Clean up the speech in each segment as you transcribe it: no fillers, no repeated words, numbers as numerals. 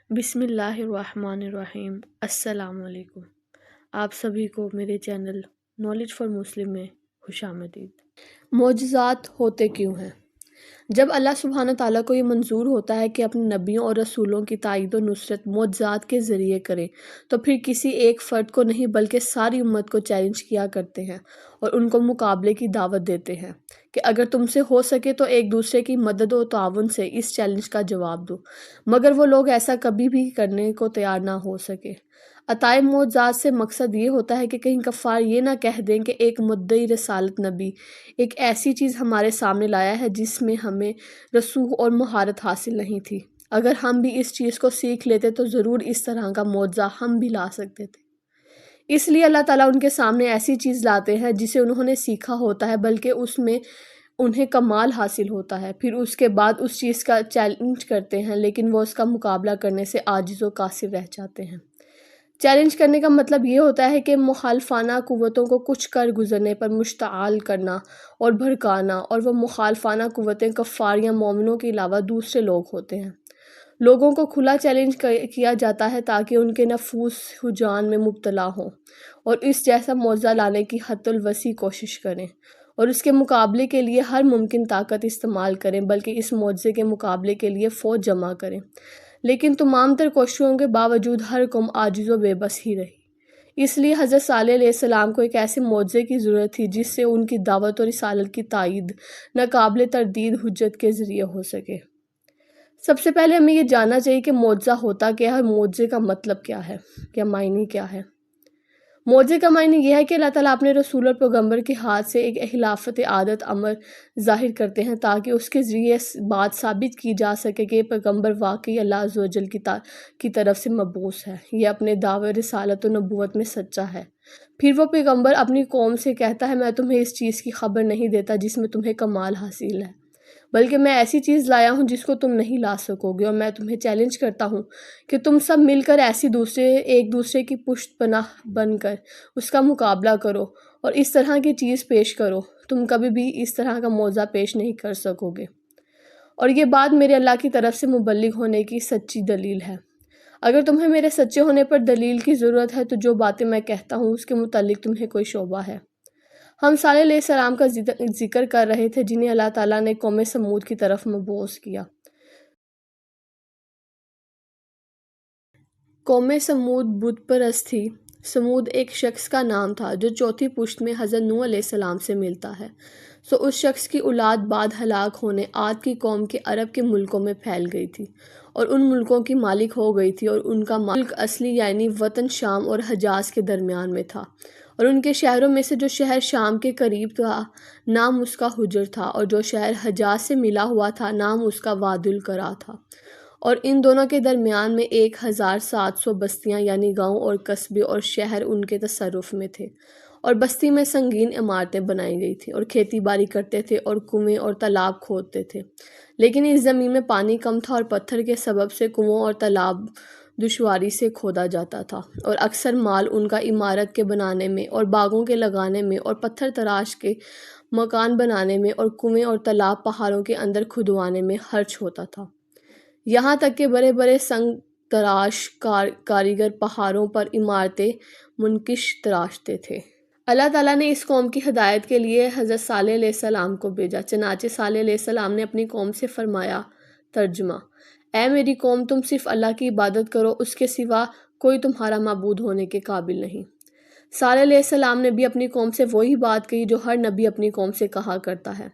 بسم اللہ الرحمن الرحیم۔ السلام علیکم۔ آپ سبھی کو میرے چینل نالج فار مسلم میں خوش آمدید۔ معجزات ہوتے کیوں ہیں؟ جب اللہ سبحانہ تعالیٰ کو یہ منظور ہوتا ہے کہ اپنے نبیوں اور رسولوں کی تائید و نصرت معجزات کے ذریعے کرے تو پھر کسی ایک فرد کو نہیں بلکہ ساری امت کو چیلنج کیا کرتے ہیں اور ان کو مقابلے کی دعوت دیتے ہیں کہ اگر تم سے ہو سکے تو ایک دوسرے کی مدد و تعاون سے اس چیلنج کا جواب دو، مگر وہ لوگ ایسا کبھی بھی کرنے کو تیار نہ ہو سکے۔ عطائے معجزات سے مقصد یہ ہوتا ہے کہ کہیں کفار یہ نہ کہہ دیں کہ ایک مدعی رسالت نبی ایک ایسی چیز ہمارے سامنے لایا ہے جس میں ہمیں رسوخ اور مہارت حاصل نہیں تھی، اگر ہم بھی اس چیز کو سیکھ لیتے تو ضرور اس طرح کا معجزہ ہم بھی لا سکتے تھے۔ اس لیے اللہ تعالیٰ ان کے سامنے ایسی چیز لاتے ہیں جسے انہوں نے سیکھا ہوتا ہے، بلکہ اس میں انہیں کمال حاصل ہوتا ہے، پھر اس کے بعد اس چیز کا چیلنج کرتے ہیں لیکن وہ اس کا مقابلہ کرنے سے عاجز و قاصر رہ جاتے ہیں۔ چیلنج کرنے کا مطلب یہ ہوتا ہے کہ مخالفانہ قوتوں کو کچھ کر گزرنے پر مشتعل کرنا اور بھڑکانا، اور وہ مخالفانہ قوتیں کفار یا مومنوں کے علاوہ دوسرے لوگ ہوتے ہیں۔ لوگوں کو کھلا چیلنج کیا جاتا ہے تاکہ ان کے نفوس ہجوم میں مبتلا ہوں اور اس جیسا معجزہ لانے کی حد الوسیع کوشش کریں اور اس کے مقابلے کے لیے ہر ممکن طاقت استعمال کریں، بلکہ اس معجزے کے مقابلے کے لیے فوج جمع کریں۔ لیکن تمام تر کوششوں کے باوجود ہر قوم عاجز و بے بس ہی رہی۔ اس لیے حضرت صالح علیہ السلام کو ایک ایسے معجزے کی ضرورت تھی جس سے ان کی دعوت اور رسالت کی تائید ناقابل تردید حجت کے ذریعے ہو سکے۔ سب سے پہلے ہمیں یہ جاننا چاہیے کہ معجزہ ہوتا کیا ہے، معجزے کا مطلب کیا ہے، کیا معنی کیا ہے۔ معجزے کا معنی یہ ہے کہ اللہ تعالیٰ اپنے رسول اور پیغمبر کے ہاتھ سے ایک خلافت عادت امر ظاہر کرتے ہیں تاکہ اس کے ذریعے بات ثابت کی جا سکے کہ یہ پیغمبر واقعی اللہ عز و جل کی طرف سے مبعوث ہے، یہ اپنے دعوے رسالت و نبوت میں سچا ہے۔ پھر وہ پیغمبر اپنی قوم سے کہتا ہے میں تمہیں اس چیز کی خبر نہیں دیتا جس میں تمہیں کمال حاصل ہے، بلکہ میں ایسی چیز لایا ہوں جس کو تم نہیں لا سکو گے، اور میں تمہیں چیلنج کرتا ہوں کہ تم سب مل کر ایک دوسرے کی پشت پناہ بن کر اس کا مقابلہ کرو اور اس طرح کی چیز پیش کرو، تم کبھی بھی اس طرح کا معجزہ پیش نہیں کر سکو گے، اور یہ بات میرے اللہ کی طرف سے مبلغ ہونے کی سچی دلیل ہے۔ اگر تمہیں میرے سچے ہونے پر دلیل کی ضرورت ہے تو جو باتیں میں کہتا ہوں اس کے متعلق تمہیں کوئی شبہ ہے۔ ہم صالح علیہ السلام کا ذکر کر رہے تھے جنہیں اللہ تعالیٰ نے قوم سمود کی طرف مبعوث کیا۔ قوم سمود بت پرست تھی۔ سمود ایک شخص کا نام تھا جو چوتھی پشت میں حضرت نوح علیہ السلام سے ملتا ہے۔ اس شخص کی اولاد بعد ہلاک ہونے عاد کی قوم کے عرب کے ملکوں میں پھیل گئی تھی اور ان ملکوں کی مالک ہو گئی تھی، اور ان کا ملک اصلی یعنی وطن شام اور حجاز کے درمیان میں تھا، اور ان کے شہروں میں سے جو شہر شام کے قریب تھا نام اس کا حجر تھا، اور جو شہر حجاز سے ملا ہوا تھا نام اس کا واد القرا تھا، اور ان دونوں کے درمیان میں 1700 بستیاں یعنی گاؤں اور قصبے اور شہر ان کے تصرف میں تھے، اور بستی میں سنگین عمارتیں بنائی گئی تھیں اور کھیتی باڑی کرتے تھے اور کنویں اور تالاب کھودتے تھے، لیکن اس زمین میں پانی کم تھا اور پتھر کے سبب سے کنووں اور تالاب دشواری سے کھودا جاتا تھا، اور اکثر مال ان کا عمارت کے بنانے میں اور باغوں کے لگانے میں اور پتھر تراش کے مکان بنانے میں اور کنویں اور تالاب پہاڑوں کے اندر کھدوانے میں خرچ ہوتا تھا، یہاں تک کہ بڑے بڑے سنگ تراش کاریگر پہاڑوں پر عمارتیں منقش تراشتے تھے۔ اللہ تعالیٰ نے اس قوم کی ہدایت کے لیے حضرت صالح علیہ السلام کو بھیجا، چنانچہ صالح علیہ السلام نے اپنی قوم سے فرمایا، ترجمہ: اے میری قوم، تم صرف اللہ کی عبادت کرو، اس کے سوا کوئی تمہارا معبود ہونے کے قابل نہیں۔ صالح علیہ السلام نے بھی اپنی قوم سے وہی بات کہی جو ہر نبی اپنی قوم سے کہا کرتا ہے۔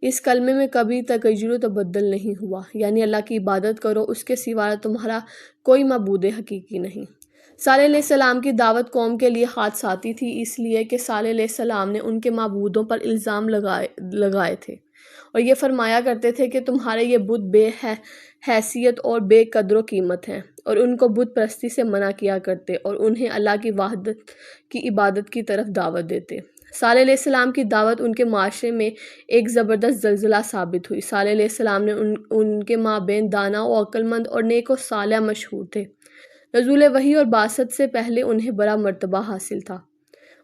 اس کلمے میں کبھی تغیر و تبدل نہیں ہوا، یعنی اللہ کی عبادت کرو، اس کے سوا تمہارا کوئی معبود حقیقی نہیں۔ صالح علیہ السلام کی دعوت قوم کے لیے حادثاتی تھی، اس لیے کہ صالح علیہ السلام نے ان کے معبودوں پر الزام لگائے تھے اور یہ فرمایا کرتے تھے کہ تمہارے یہ بت بے حیثیت اور بے قدر و قیمت ہیں، اور ان کو بت پرستی سے منع کیا کرتے اور انہیں اللہ کی وحدت کی عبادت کی طرف دعوت دیتے۔ صالح علیہ السلام کی دعوت ان کے معاشرے میں ایک زبردست زلزلہ ثابت ہوئی۔ صالح علیہ السلام نے ان کے مابین دانا و عقل مند اور نیک و صالح مشہور تھے۔ نزول وحی اور بعثت سے پہلے انہیں بڑا مرتبہ حاصل تھا۔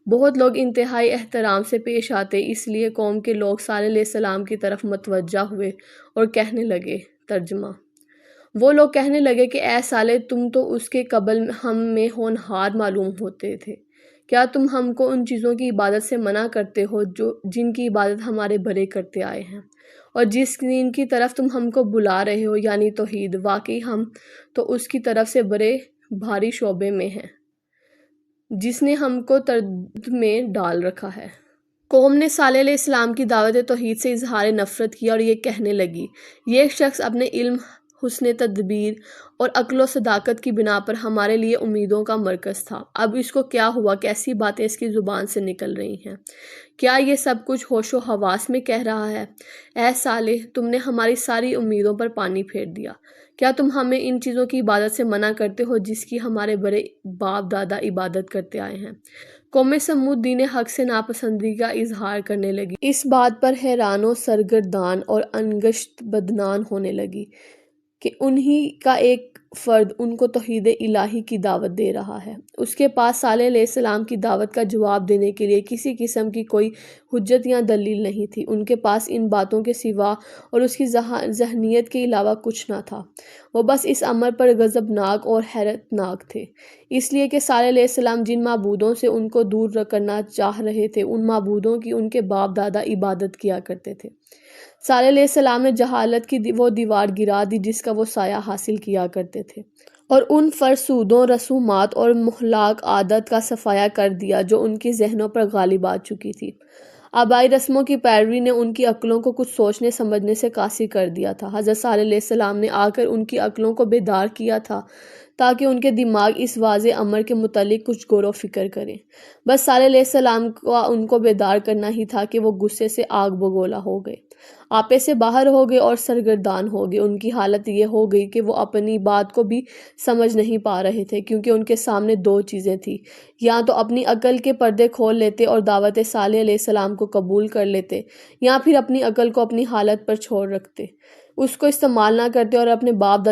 بہت لوگ انتہائی احترام سے پیش آتے، اس لیے قوم کے لوگ صالح علیہ السلام کی طرف متوجہ ہوئے اور کہنے لگے، ترجمہ: وہ لوگ کہنے لگے کہ اے صالح، تم تو اس کے قبل ہم میں ہونہار معلوم ہوتے تھے، کیا تم ہم کو ان چیزوں کی عبادت سے منع کرتے ہو جن کی عبادت ہمارے بڑے کرتے آئے ہیں، اور جس دین کی طرف تم ہم کو بلا رہے ہو یعنی توحید، واقعی ہم تو اس کی طرف سے بڑے بھاری شعبے میں ہیں جس نے ہم کو تردد میں ڈال رکھا ہے۔ قوم نے صالح علیہ السلام کی دعوت توحید سے اظہار نفرت کیا اور یہ کہنے لگی، یہ شخص اپنے علم، حسن تدبیر اور عقل و صداقت کی بنا پر ہمارے لیے امیدوں کا مرکز تھا، اب اس کو کیا ہوا؟ کیسی باتیں اس کی زبان سے نکل رہی ہیں؟ کیا یہ سب کچھ ہوش و حواس میں کہہ رہا ہے؟ اے صالح، تم نے ہماری ساری امیدوں پر پانی پھیر دیا، کیا تم ہمیں ان چیزوں کی عبادت سے منع کرتے ہو جس کی ہمارے بڑے باپ دادا عبادت کرتے آئے ہیں؟ قوم سمود دین حق سے ناپسندی کا اظہار کرنے لگی، اس بات پر حیران و سرگردان اور انگشت بدنان ہونے لگی کہ انہی کا ایک فرد ان کو توحید الہی کی دعوت دے رہا ہے۔ اس کے پاس صالح علیہ السلام کی دعوت کا جواب دینے کے لیے کسی قسم کی کوئی حجت یا دلیل نہیں تھی، ان کے پاس ان باتوں کے سوا اور اس کی ذہنیت کے علاوہ کچھ نہ تھا۔ وہ بس اس امر پر غضبناک اور حیرت ناک تھے، اس لیے کہ صالح علیہ السلام جن معبودوں سے ان کو دور کرنا چاہ رہے تھے ان معبودوں کی ان کے باپ دادا عبادت کیا کرتے تھے۔ صالح علیہ السلام نے جہالت کی وہ دیوار گرا دی جس کا وہ سایہ حاصل کیا کرتے تھے، اور ان فرسودوں، رسومات اور مہلک عادت کا صفایا کر دیا جو ان کی ذہنوں پر غالب آ چکی تھی۔ آبائی رسموں کی پیروی نے ان کی عقلوں کو کچھ سوچنے سمجھنے سے قاصر کر دیا تھا۔ حضرت صالح علیہ السلام نے آ کر ان کی عقلوں کو بیدار کیا تھا تاکہ ان کے دماغ اس واضح امر کے متعلق کچھ غور و فکر کریں۔ بس صالح علیہ السلام کا ان کو بیدار کرنا ہی تھا کہ وہ غصے سے آگ بگولا ہو گئے، آپے سے باہر ہو گئے اور سرگردان ہو گئے۔ ان کی حالت یہ ہو گئی کہ وہ اپنی بات کو بھی سمجھ نہیں پا رہے تھے، کیونکہ ان کے سامنے دو چیزیں تھیں، یا تو اپنی عقل کے پردے کھول لیتے اور دعوت صالح علیہ السلام کو قبول کر لیتے، یا پھر اپنی عقل کو اپنی حالت پر چھوڑ رکھتے، اس کو استعمال نہ کرتے اور اپنے باپ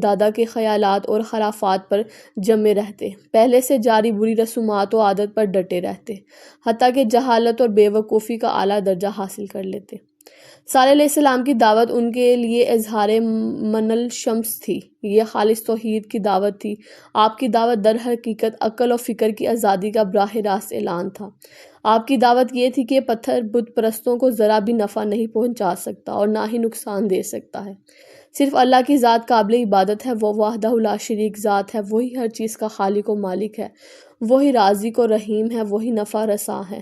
دادا کے خیالات اور خرافات پر جمے رہتے، پہلے سے جاری بری رسومات و عادت پر ڈٹے رہتے، حتیٰ کہ جہالت اور بے وقوفی کا اعلیٰ درجہ حاصل کر لیتے۔ صالح علیہ السلام کی دعوت ان کے لیے اظہار من الشمس تھی، یہ خالص توحید کی دعوت تھی۔ آپ کی دعوت در حقیقت عقل و فکر کی آزادی کا براہ راست اعلان تھا۔ آپ کی دعوت یہ تھی کہ یہ پتھر بت پرستوں کو ذرا بھی نفع نہیں پہنچا سکتا اور نہ ہی نقصان دے سکتا ہے، صرف اللہ کی ذات قابل عبادت ہے، وہ وحدہ لا شریک ذات ہے، وہی ہر چیز کا خالق و مالک ہے، وہی رازق و رحیم ہے، وہی نفع رساں ہے۔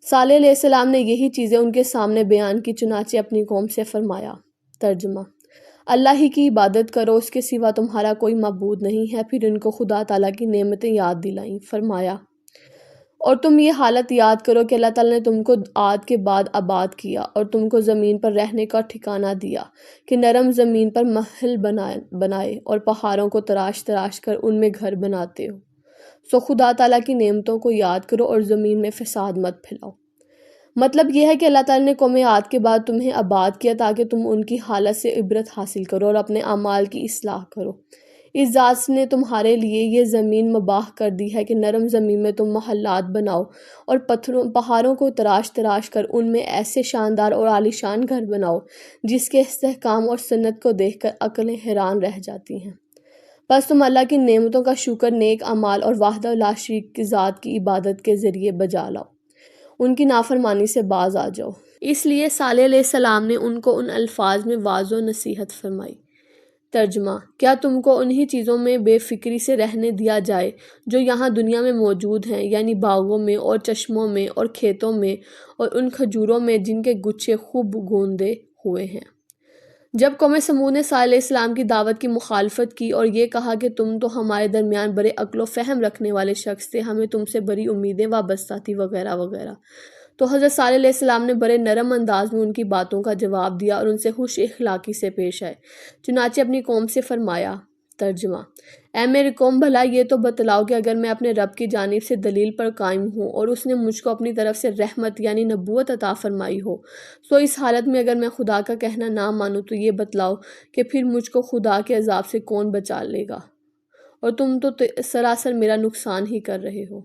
صالح علیہ السلام نے یہی چیزیں ان کے سامنے بیان کی، چنانچہ اپنی قوم سے فرمایا۔ ترجمہ: اللہ ہی کی عبادت کرو، اس کے سوا تمہارا کوئی معبود نہیں ہے۔ پھر ان کو خدا تعالیٰ کی نعمتیں یاد دلائیں، فرمایا، اور تم یہ حالت یاد کرو کہ اللہ تعالیٰ نے تم کو عاد کے بعد آباد کیا اور تم کو زمین پر رہنے کا ٹھکانہ دیا کہ نرم زمین پر محل بنائے اور پہاڑوں کو تراش تراش کر ان میں گھر بناتے ہو، سو خدا تعالیٰ کی نعمتوں کو یاد کرو اور زمین میں فساد مت پھیلاؤ۔ مطلب یہ ہے کہ اللہ تعالیٰ نے قوم عاد کے بعد تمہیں آباد کیا تاکہ تم ان کی حالت سے عبرت حاصل کرو اور اپنے اعمال کی اصلاح کرو۔ اس ذات نے تمہارے لیے یہ زمین مباح کر دی ہے کہ نرم زمین میں تم محلات بناؤ اور پہاڑوں کو تراش تراش کر ان میں ایسے شاندار اور عالیشان گھر بناؤ جس کے استحکام اور سنت کو دیکھ کر عقلیں حیران رہ جاتی ہیں۔ بس تم اللہ کی نعمتوں کا شکر نیک اعمال اور وحدہ لا شریک ذات کی عبادت کے ذریعے بجا لاؤ، ان کی نافرمانی سے باز آ جاؤ۔ اس لیے صالح علیہ السلام نے ان کو ان الفاظ میں واضح و نصیحت فرمائی۔ ترجمہ: کیا تم کو انہی چیزوں میں بے فکری سے رہنے دیا جائے جو یہاں دنیا میں موجود ہیں، یعنی باغوں میں اور چشموں میں اور کھیتوں میں اور ان کھجوروں میں جن کے گچھے خوب گوندے ہوئے ہیں؟ جب قوم سمود نے صالح علیہ السلام کی دعوت کی مخالفت کی اور یہ کہا کہ تم تو ہمارے درمیان بڑے عقل و فہم رکھنے والے شخص تھے، ہمیں تم سے بڑی امیدیں وابستہ تھی وغیرہ وغیرہ، تو حضرت صالح علیہ السلام نے بڑے نرم انداز میں ان کی باتوں کا جواب دیا اور ان سے خوش اخلاقی سے پیش آئے، چنانچہ اپنی قوم سے فرمایا۔ ترجمہ: اے میری قوم، بھلا یہ تو بتلاؤ کہ اگر میں اپنے رب کی جانب سے دلیل پر قائم ہوں اور اس نے مجھ کو اپنی طرف سے رحمت یعنی نبوت عطا فرمائی ہو، سو اس حالت میں اگر میں خدا کا کہنا نہ مانوں تو یہ بتلاؤ کہ پھر مجھ کو خدا کے عذاب سے کون بچا لے گا، اور تم تو سراسر میرا نقصان ہی کر رہے ہو۔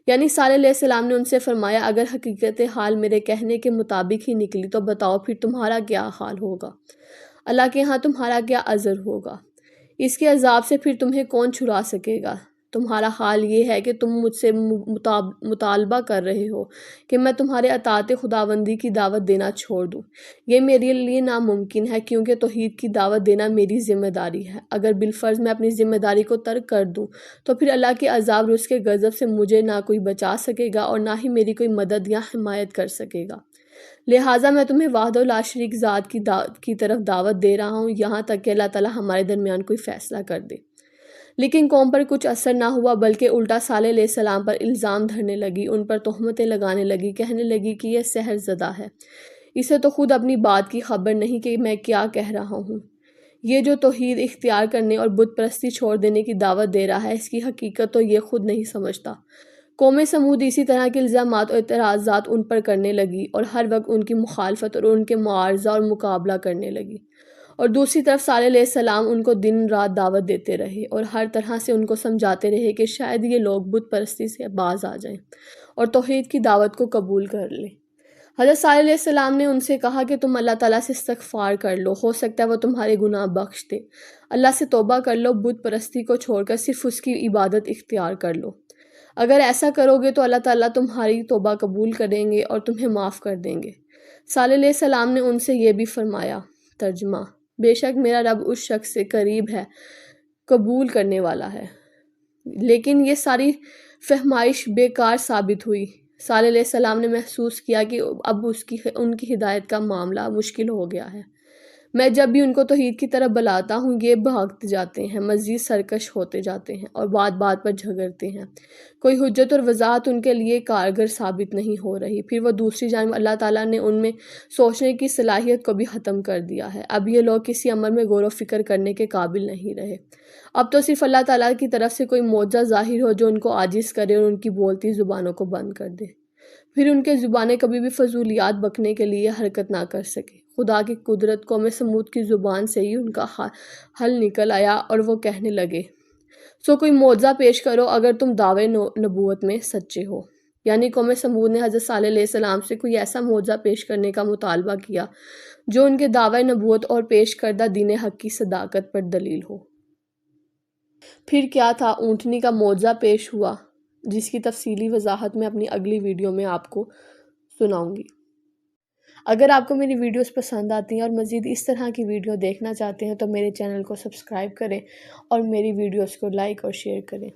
یعنی صالح علیہ السلام نے ان سے فرمایا، اگر حقیقت حال میرے کہنے کے مطابق ہی نکلی تو بتاؤ پھر تمہارا کیا حال ہوگا، اللہ کے ہاں تمہارا کیا عذر ہوگا۔ اس کے عذاب سے پھر تمہیں کون چھڑا سکے گا؟ تمہارا حال یہ ہے کہ تم مجھ سے مطالبہ کر رہے ہو کہ میں تمہارے اطاعت خداوندی کی دعوت دینا چھوڑ دوں۔ یہ میرے لیے ناممکن ہے، کیونکہ توحید کی دعوت دینا میری ذمہ داری ہے۔ اگر بالفرض میں اپنی ذمہ داری کو ترک کر دوں تو پھر اللہ کے عذاب اور اس کے غضب سے مجھے نہ کوئی بچا سکے گا اور نہ ہی میری کوئی مدد یا حمایت کر سکے گا۔ لہٰذا میں تمہیں وحدہ لا شریک ذات کی طرف دعوت دے رہا ہوں، یہاں تک کہ اللہ تعالیٰ ہمارے درمیان کوئی فیصلہ کر دے۔ لیکن قوم پر کچھ اثر نہ ہوا، بلکہ الٹا صالح علیہ السلام پر الزام دھرنے لگی، ان پر تہمتیں لگانے لگی، کہنے لگی کہ یہ سحر زدہ ہے، اسے تو خود اپنی بات کی خبر نہیں کہ میں کیا کہہ رہا ہوں۔ یہ جو توحید اختیار کرنے اور بت پرستی چھوڑ دینے کی دعوت دے رہا ہے، اس کی حقیقت تو یہ خود نہیں سمجھتا۔ قوم سمود اسی طرح کے الزامات اور اعتراضات ان پر کرنے لگی اور ہر وقت ان کی مخالفت اور ان کے معارضہ اور مقابلہ کرنے لگی، اور دوسری طرف صالح علیہ السلام ان کو دن رات دعوت دیتے رہے اور ہر طرح سے ان کو سمجھاتے رہے کہ شاید یہ لوگ بت پرستی سے باز آ جائیں اور توحید کی دعوت کو قبول کر لیں۔ حضرت صالح علیہ السلام نے ان سے کہا کہ تم اللہ تعالیٰ سے استغفار کر لو، ہو سکتا ہے وہ تمہارے گناہ بخش دے۔ اللہ سے توبہ کر لو، بت پرستی کو چھوڑ کر صرف اس کی عبادت اختیار کر لو۔ اگر ایسا کرو گے تو اللہ تعالیٰ تمہاری توبہ قبول کریں گے اور تمہیں معاف کر دیں گے۔ صالح علیہ السلام نے ان سے یہ بھی فرمایا، ترجمہ: بے شک میرا رب اس شخص سے قریب ہے، قبول کرنے والا ہے۔ لیکن یہ ساری فہمائش بیکار ثابت ہوئی۔ صالح علیہ السلام نے محسوس کیا کہ اب ان کی ہدایت کا معاملہ مشکل ہو گیا ہے۔ میں جب بھی ان کو توحید کی طرف بلاتا ہوں، یہ بھاگتے جاتے ہیں، مزید سرکش ہوتے جاتے ہیں اور بات بات پر جھگڑتے ہیں۔ کوئی حجت اور وضاحت ان کے لیے کارگر ثابت نہیں ہو رہی۔ پھر وہ دوسری جانب اللہ تعالیٰ نے ان میں سوچنے کی صلاحیت کو بھی ختم کر دیا ہے۔ اب یہ لوگ کسی امر میں غور و فکر کرنے کے قابل نہیں رہے۔ اب تو صرف اللہ تعالیٰ کی طرف سے کوئی معجزہ ظاہر ہو جو ان کو عاجز کرے اور ان کی بولتی زبانوں کو بند کر دے، پھر ان کے زبانیں کبھی بھی فضولیات بکنے کے لیے حرکت نہ کر سکے۔ خدا کی قدرت قوم سمود کی زبان سے ہی ان کا حل نکل آیا اور وہ کہنے لگے، سو کوئی معجزہ پیش کرو اگر تم دعوے نبوت میں سچے ہو۔ یعنی قوم سمود نے حضرت صالح علیہ السلام سے کوئی ایسا معجزہ پیش کرنے کا مطالبہ کیا جو ان کے دعوے نبوت اور پیش کردہ دین حق کی صداقت پر دلیل ہو۔ پھر کیا تھا؟ اونٹنی کا معجزہ پیش ہوا، جس کی تفصیلی وضاحت میں اپنی اگلی ویڈیو میں آپ کو سناؤں گی۔ اگر آپ کو میری ویڈیوز پسند آتی ہیں اور مزید اس طرح کی ویڈیو دیکھنا چاہتے ہیں تو میرے چینل کو سبسکرائب کریں اور میری ویڈیوز کو لائک اور شیئر کریں۔